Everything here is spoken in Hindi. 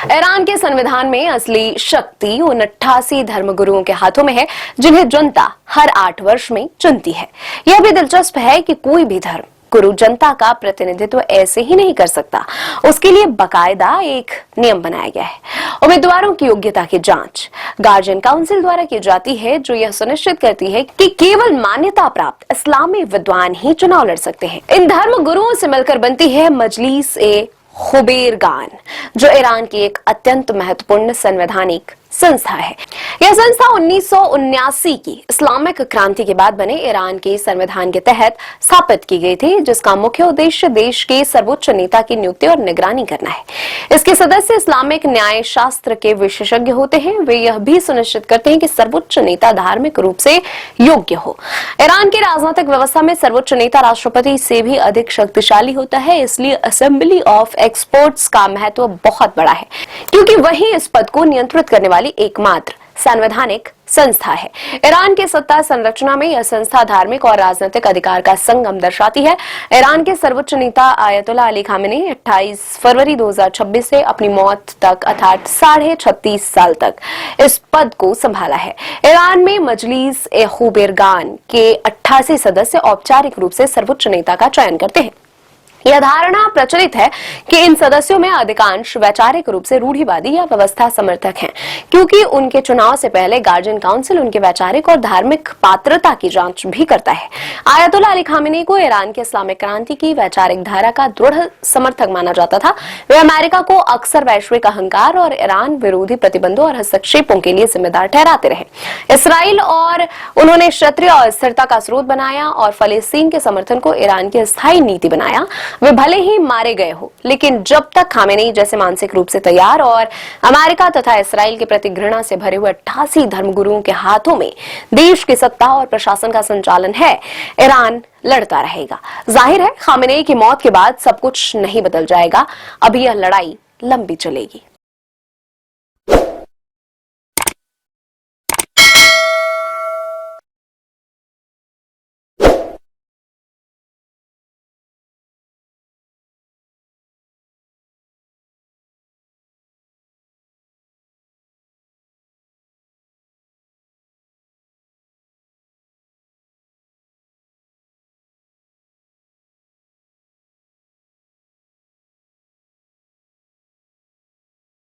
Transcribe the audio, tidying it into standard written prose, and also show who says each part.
Speaker 1: ईरान के संविधान में असली शक्ति उन 88 धर्मगुरुओं के हाथों में है जिन्हें जनता हर 8 वर्ष में चुनती है। यह भी दिलचस्प है कि कोई भी धर्म गुरु जनता का प्रतिनिधित्व ऐसे ही नहीं कर सकता। उसके लिए बाकायदा एक नियम बनाया गया है। उम्मीदवारों की योग्यता की जांच गार्जियन काउंसिल द्वारा की जाती है, जो यह सुनिश्चित करती है कि केवल मान्यता प्राप्त इस्लामी विद्वान ही चुनाव लड़ सकते हैं। इन धर्म गुरुओं से मिलकर बनती है मजलिस ए खुबैरगान, जो ईरान की एक अत्यंत महत्वपूर्ण संवैधानिक संस्था है। यह संस्था 1979 की इस्लामिक क्रांति के बाद बने ईरान के संविधान के तहत स्थापित की गई थी, जिसका मुख्य उद्देश्य देश के सर्वोच्च नेता की नियुक्ति और निगरानी करना है। इसके सदस्य इस्लामिक न्याय शास्त्र के विशेषज्ञ होते हैं। वे यह भी सुनिश्चित करते हैं कि सर्वोच्च नेता धार्मिक रूप से योग्य हो। ईरान की राजनीतिक व्यवस्था में सर्वोच्च नेता राष्ट्रपति से भी अधिक शक्तिशाली होता है, इसलिए असेंबली ऑफ एक्सपर्ट्स का महत्व बहुत बड़ा है, क्योंकि वही इस पद को नियंत्रित करने वाली एकमात्र संवैधानिक संस्था है। ईरान के सत्ता संरचना में यह संस्था धार्मिक और राजनीतिक अधिकार का संगम दर्शाती है। ईरान के सर्वोच्च नेता आयतुल्लाह अली खामेनी 28 फरवरी 2026 से अपनी मौत तक अर्थात 36.5 साल तक इस पद को संभाला है। ईरान में मजलिस ए खुबैरगान के 88 सदस्य औपचारिक रूप से सर्वोच्च नेता का चयन करते हैं। यह धारणा प्रचलित है कि इन सदस्यों में अधिकांश वैचारिक रूप से रूढ़िवादी या व्यवस्था समर्थक हैं, क्योंकि उनके चुनाव से पहले गार्जियन काउंसिल उनके वैचारिक और धार्मिक पात्रता की जांच भी करता है। आयतुल्लाह अली खामेनी को ईरान के इस्लामिक क्रांति की वैचारिक धारा का दृढ़ समर्थक माना जाता था। वे अमेरिका को अक्सर वैश्विक अहंकार और ईरान विरोधी प्रतिबंधों और हस्तक्षेपों के लिए जिम्मेदार ठहराते रहे। इसराइल और उन्होंने क्षत्रिय अस्थिरता का स्रोत बनाया और फलस्तीन के समर्थन को ईरान की स्थायी नीति बनाया। वे भले ही मारे गए हो, लेकिन जब तक खामेनी जैसे मानसिक रूप से तैयार और अमेरिका तथा इसराइल के प्रति घृणा से भरे हुए 88 धर्मगुरुओं के हाथों में देश की सत्ता और प्रशासन का संचालन है, ईरान लड़ता रहेगा। जाहिर है, खामेनी की मौत के बाद सब कुछ नहीं बदल जाएगा। अभी यह लड़ाई लंबी चलेगी।